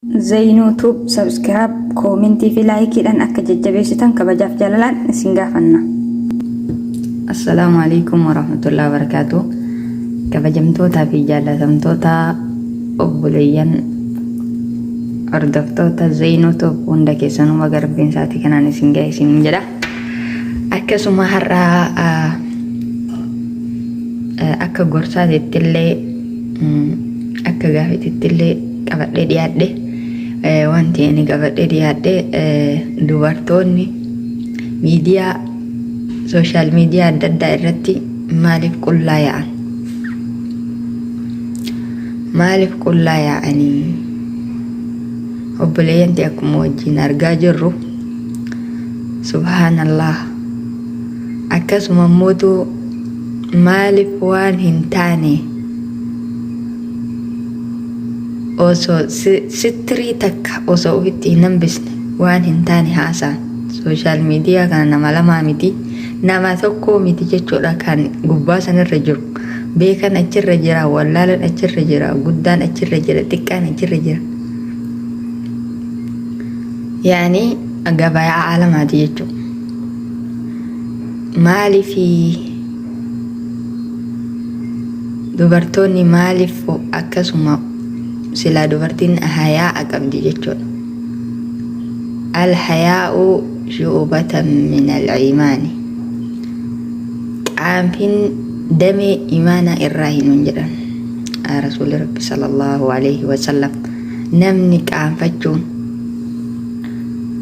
Zainuu Tube subscribe commenti fi like dan akka jajjabeessitan kabajaaf jaalalaan isin gaafanna. Assalamualaikum warahmatullahi wabarakatuh. Kabajamtoota fi jaalatamtoota obboleeyyan hordoftoota Zainuu Tube hunda keessanuma garbinsaati kanaan isin ga'e isin jedha. Akkasuma har'a akka gorsaatittillee akka gaafittillee qabadhee dhiyaadhe wanti ani qabadhee dhiyaadhe dubartoonni miidiyaa social media adda addaa irratti maaliif qullaa yaa'an? Maaliif qullaa yaa'anii? Obboleeyyanti akkuma wajjin argaa jirru subhaanallah. Akkasuma mootu maaliif waan hin taane osoo sitrii takka osoo ofitti hin hambisne waan hin taane haasaan social media kana nama lamaa miti nama tokko miti jechuudha kan gubbaa sanirra jiru. Beekan achirra jira, wallaalan achirra jira, guddaan achirra jira, xiqqaan achirra jira. Yaani gabayaa alamaati jechuudha. Maaliifi dubartoonni maaliif akkasuma sila dubartiin hayaa qabdi jechuudha. Al-hayaa'u shu'ubatan min al-iimaani. Qaanfiin damee imaana irraa hin jedhan Rasuulli Rabbi sallallahu alaihi wasallam. Namni qaanfachuun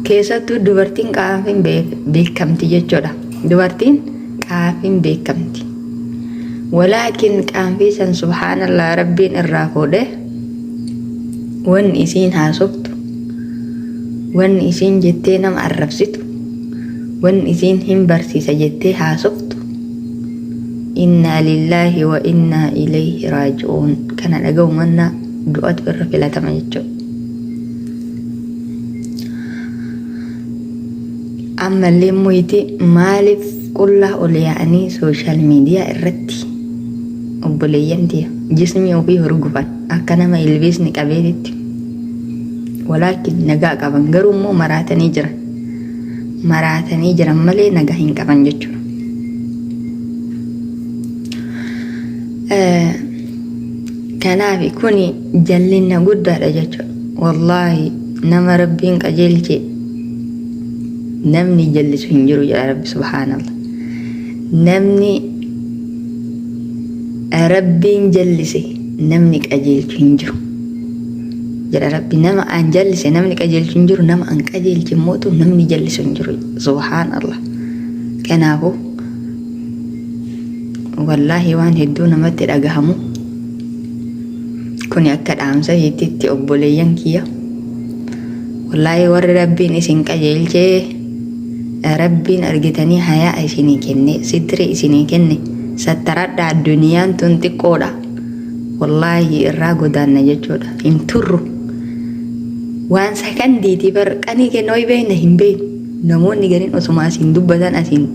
keessattuu dubartiin qaanfiin beekamti jechuudha. Dubartiin qaanfiin beekamti. Walaakin qaanfiisan subhaanallah rabbiin irraa fuudhe wan isiin haasoftu, wan isiin jettee nama arrabsitu, wan isiin hin barsiisa jettee haasoftu. Inna lillahi wa inna ilayhi raaji'uun. Kana dhaga'u manna du'atu irra filatama jechuudha. Ammallee muyti maaliif qullaa ol yaa'anii social media irratti obboleeyyantii jismii ofii hurgufan akka nama ilbiisni qabeetitti. Walaakin nagaa qaban garuu immoo maraatanii jiran malee nagaa hin qaban jechuudha. Kanaaf kuni jallinna guddaadha jechuudha. Wallaahi nama rabbiin qajeelche namni jallisu hin jiru jedha Rabbi subhaanallah. Namni rabbiin jallise namni qajeelchu hin jiru jedha Rabbi. Nama an jallise namni qajeelchu hin jiru, nama an qajeelche mootu namni jallisu hin jiru subhaanallah. Kanaafu wallaahi waan hedduu namatti dhagahamu. Kuni akka dhaamsa hittitti obboleeyyan kiyya. Wallaahi warri rabbiin isin qajeelchee rabbiin argitanii hayaa isinii kenne, sitire isinii kenne, sattaradha addunyaan tun xiqqoodha. Wallaahi irraa godaanna jechuudha. Hin turru. Waan sakandiiti barqanii kenna way beekna hin beeknu. Namoonni gariin osuma asiin dubbatan asiin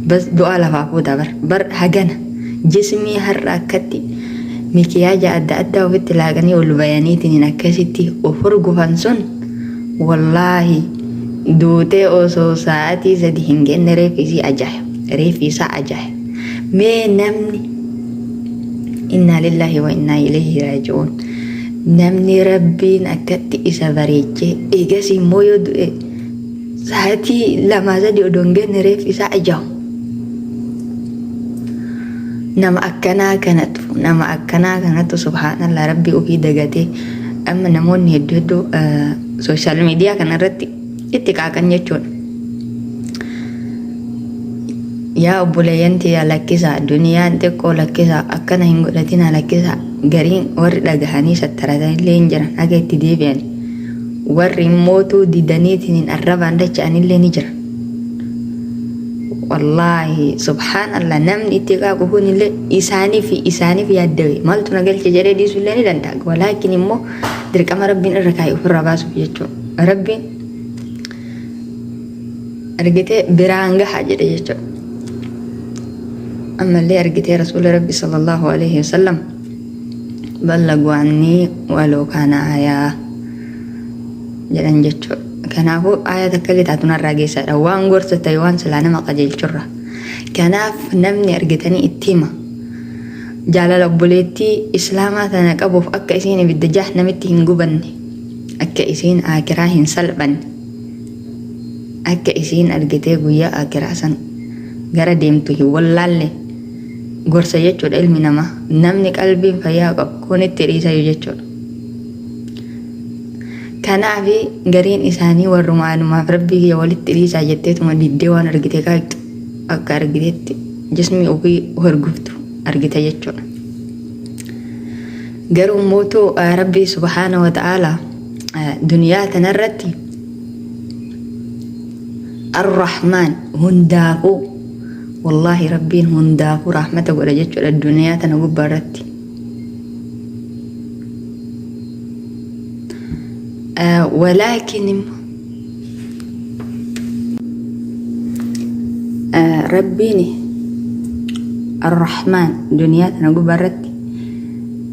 bas du'aa lafaa fuuta bar hagana jismii har'a akkatti mikiyaaja adda addaa ofitti laaqanii ol bayaniitiin akkasitti of hurgufan sun wallaahi duutee osoo sa'aatii 3 hin genne reeffi isaa ajaa'iba. Mee namni inna lillahi wa inna ilayhi raaji'uun. Namni rabbiin akkatti isa bareechee eegas immoo yoo du'e sa'aatii 2-3 odoo hin genne reeffi isaa ajaa'iba. Nama akkanaa kanatu subhaanallah rabbii ofii dagatee amma namoonni hedduu social media kanarratti itti qaaqan jechuudha. Yaa obboleeyyantii lakkisaa duniyaan xiqqoo lakkisaa akkana hin godhatina lakkisaa. Gariin warri dhagahanii sattaratanillee hin jiran haga itti deebi'an. Warri mootuu didaniitiin hin arrabaan dacha'anillee ni jira. Wallaahi subhaanallah namni itti qaaqu kunillee isaaniif yaaddawe maaltu na galche jedhee dhiisullee ni danda'a. Walaakin immoo dirqama rabbiin irra kaa'e ofirraa baasuuf jechuudha. Rabbiin argitee biraan gahaa jedhe jechuudha. Ammallee argitee Rasuulli Rabbi sallallahu alaihi wasallam بلغوا عني ولو كان آية jedhan jechuudha. Kanaafuu aayata akkalii taatun irraa geessadha waan gorsa ta'e waan silaa nama qajeelchurra. Kanaaf namni argitanii itti hima. Jaalala obboleettii islaamaa tana qabuuf akka isiin ibidda jahannamitti hin gubanne, akka isiin aakiraa hin salphanne, akka isiin argitee guyyaa aakiraa san gara deemtu hin wallaalle gorsa jechuudha ilmi namaa. Namni qalbiin fayyaa qabu kun itti dhiisayu jechuudha. Kanaaf gariin isaanii warrumaanumaaf rabbii kiyya walitti dhiisaa jetteetuma diddee waan argite kaaytu akka argiteetti jismi ofii horguftu argite jechuudha. Garuu mootuu rabbii subhaanahu wa ta'aalaa duniyaa tanarratti ar-rahmaan hundaafuu wallahi rabbiin hundaafuu rahmata godha jechuudha duniyaa tana gubbaarratti. ولكن ربيني الرحمن دنيا تنقبرت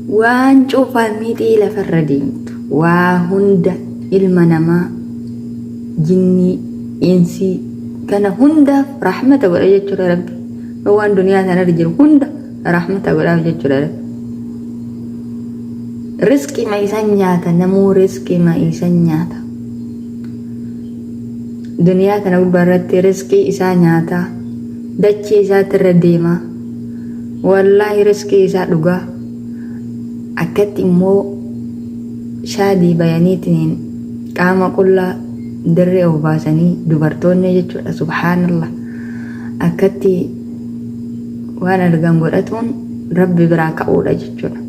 وان شوف الميتي لفرديمت وهند المنما جني إنسي كان هند رحمة ورجت ربي وان دنيا تنرجل هند رحمة ورجت ربي rizki ma isan nyaata namuu rizki ma isan nyaata duniyaa kana gubbaarratti rizki isaa nyaata dachii isaatti irra deema wallaahi rizki isaa dhugaa akkatti immoo shaadii bayaniitiin qaama qullaa dirree of baasanii dubartoonni jechuudha subhaanallah akkatti waan argan godhatuun rabbi biraa ka'uudha jechuudha.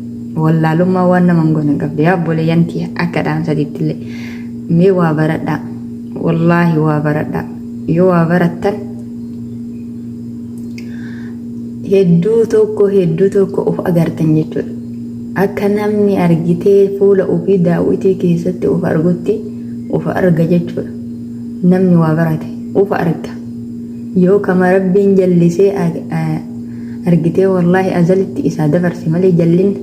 Wallaalummaa waan naman goone qabdi yaa obboleeyyantii akka dhaamsatiittillee mee waa baradhaa wallaahi waa baradhaa yoo waa barattan hedduu tokko of agartan jechuudha. Akka namni argitee fuula ofii daawwitii keessatti of argutti of arga jechuudha. Namni waa barate of arga yoo kama rabbiin jallisee argitee wallaahi azalitti isaa dabarse malee jallin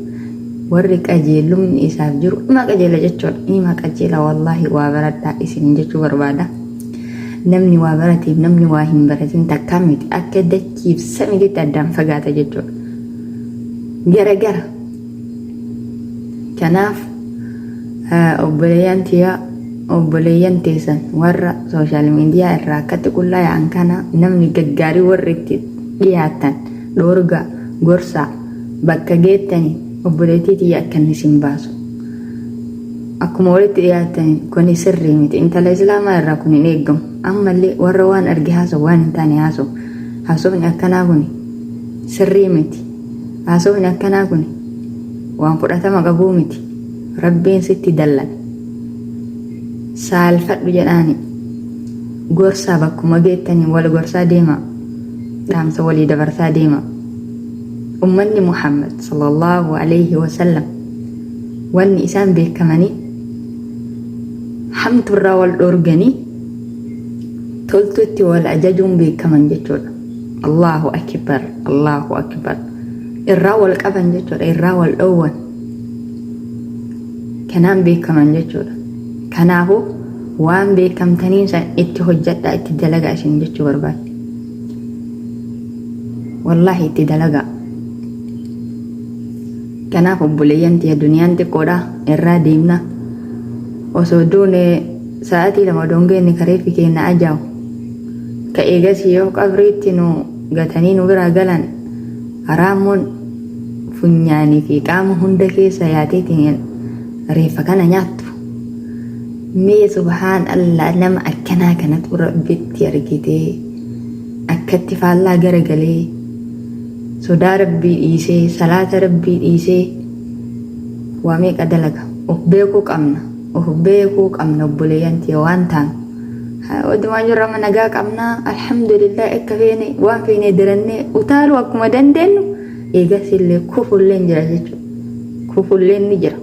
warri qajeelumni isaaf jiru ima qajeela jechuudha. Ima qajeela wallaahi waa baradhaa isin jechuu barbaada. Namni waa barateef namni waa hin baratin takkaa miti akka dachiif samiitti addaan fagaata jechuudha. Gara kanaaf obboleeyyan teessan warra sooshaal miidiyaa irraa akkatti qullaa yaa'an kana namni gaggaarii warri itti dhiyaatan dhoorga gorsaa bakka geettanii obboleettii akkan isin baasu akkuma walitti dhiyaatan kun sirrii miti intala islaamaa irraa kun hin eegamu. Ammallee warra waan arge haasa'u waan hin taane haasofni akkanaa kun sirrii miti. Haasofni akkanaa kun waan fudhatama qabuu miti. Rabbiin sitti dallan saalfadhu jedhaani gorsaa bakkuma geettanii wal gorsaa deema dhaamsa walii dabarsaa deema. Ummanni Muhammad sallallahu alayhi wa sallam wanni isaan beekamanii hamturraa wal dhoorganii toltutti wal ajajuun beekaman jechuudha. Allahu akbar irraa wal qaban jechuudha. Irraa wal dhoowwan kanaan beekaman jechuudha. Kanaafuu waan beekamtaniin san itti hojjadhaa itti dalagaa isin jechuu barbaadde. Wallahi itti dalagaa. Kanaaf obboleeyyan tiyya duniyaan xiqqoodha irraa deemna osoo duune sa'aatii lama dongeenni kareefi keenna ajaawu ka eegas yoo qabriitti nu gatanii nu biraa galan haraamoon funyaanii fi qaama hunda keessa yaateetiin reeffa kana nyaattu. Mee subhaan Allah nama akkanaa kanatu rabbitti argitee akkatti faallaa garagalee sodaa rabbii dhiisee salaata rabbii dhiisee waa meeqa dalaga of beekuu qabna obboleeyyan tiyya waan taanu wadumaa jirra nagaa qabna alhamdulillah akka feene waan feene dirannee utaaluu akkuma dandeenyu eegas illee kufulleen jira jechuudha. Kufulleen ni jira.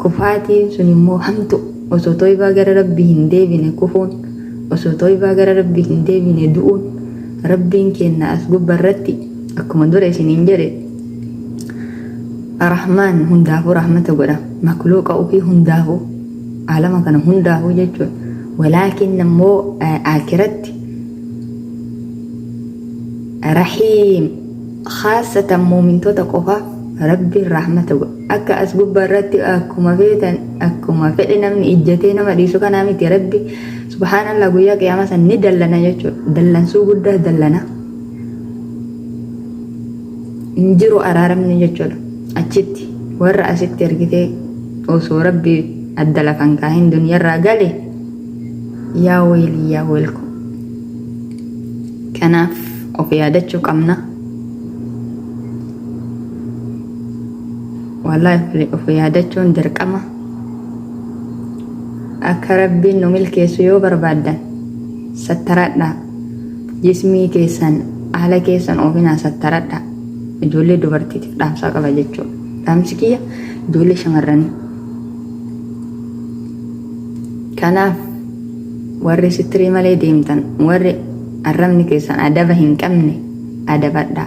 Kufaatiin sun immoo hamtu osoo toybaa gara rabbii hin deebine kufuun osoo toybaa gara rabbii hin deebine du'uun rabbiin kenna as gubbarratti akkuma dura isiniin jedhe Rahmaan hundaafuu rahmata godha makluuqa ofii hundaafuu عالم كان هندا هو جيتشو ولكن نمو آكرت رحيم خاصة مؤمن تقوها ربي الرحمة أكا أسبب براتي أكما فيتن أكما فعلنا من إجتين ما ديسو كنامي ربي سبحان الله قوياك يا مثلا ندلنا يجو دلن سو قده دلنا انجرو أرارم نيجو أجتي ورأ ستي رقتي وسو ربي أدلا فانكاهن دنيا الرقالي يا ويلي يا ويلكم كناف وفيادتشو قمنا والله وفيادتشو درقما akka rabbiin nu milkeessu yoo barbaaddan sattaradha jismii keessan haala keessan ofinaa sattaradha ijoollee dubartiitiif dhaamsaa qaba jechuudha dhaamsi kiyya ijoollee shamarranii kanaaf warri sittirii malee deemtan warri arrabni keessan adaba hin qabne adabadha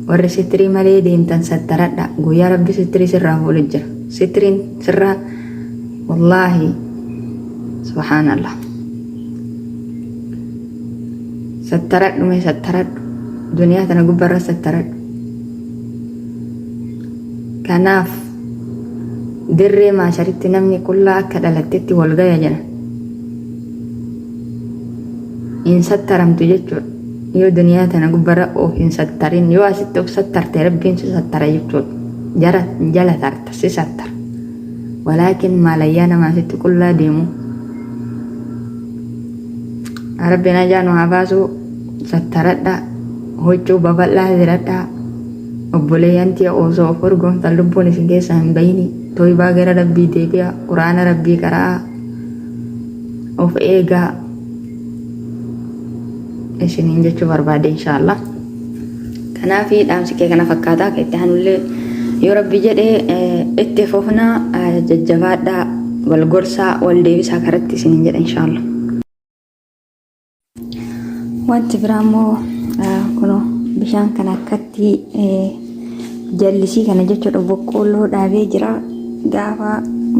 warri sittirii malee deemtan sattaradha guyyaa rabbi sittirii sirraa fuudhee jira sittiriin sirraa wallaahi سبحان الله سترد ما سترد دنيا تنقب برا سترد كناف دري ما شريت نمني كلها أكد لتتي والغاية جنة إن سترم تججر يو دنيا تنقب برا أو إن سترين يو أستوك ستر تربين ستر يججر جلة ترت ستر ولكن ما ليانا ما ست كلها ديمو ربنا جانو عباسو ستردها هجو ببالله ذردها obboleeyyantii osoo of urgoomtan lubbuun isin keessa hin bayini toybaa gara rabbii deebi'a quraana rabbii qaraa of eegaa isiniin jechuu barbaade inshaallah kanaafi dhaamsi kee kana fakkaataa keetti hanullee yoo rabbii jedhee itti fufnaa jajjabaadhaa wal gorsaa wal deebisaa karatti isiniin jedha inshaallah wanti biraammoo kuno bishaan kana akkatti jallisii kana jechuudha boqqolloo dhaabee jira gaafa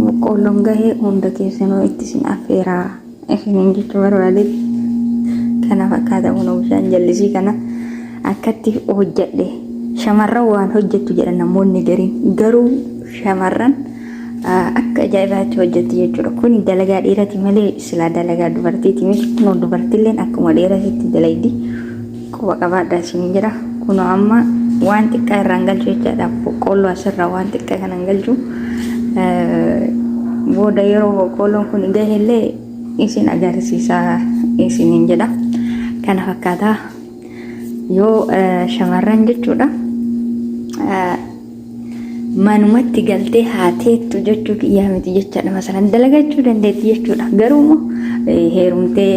boqqolloon gahee hunda keessanoo itti isin affeeraa isiniin jechuu barbaade kana fakkaata kuno bishaan jallisii kana akkatti hojjedhe shamarran waan hojjettu jedhan namoonni garuu shamarran akka ajaa'ibaatti hojjetti jechuudha kun dalagaa dhiirati malee silaa dalagaa dubartiiti miti kunoo dubartiilleen akkuma dhiiratitti dalaydi quba qabaadhaa isiniin jedha kunoo amma waan xiqqaa irraan galchu jechaadha boqqolloo asirraa waan xiqqaa kanan galchu booda yeroo boqqolloon kun gaheellee isin agarsiisaa isiniin jedha kana fakkaataa yoo shamarran jechuudha manumatti galtee haateettu jechuu kiyyaa miti jechaadha masalan dalagachuu dandeetti jechuudha garuu heerumtee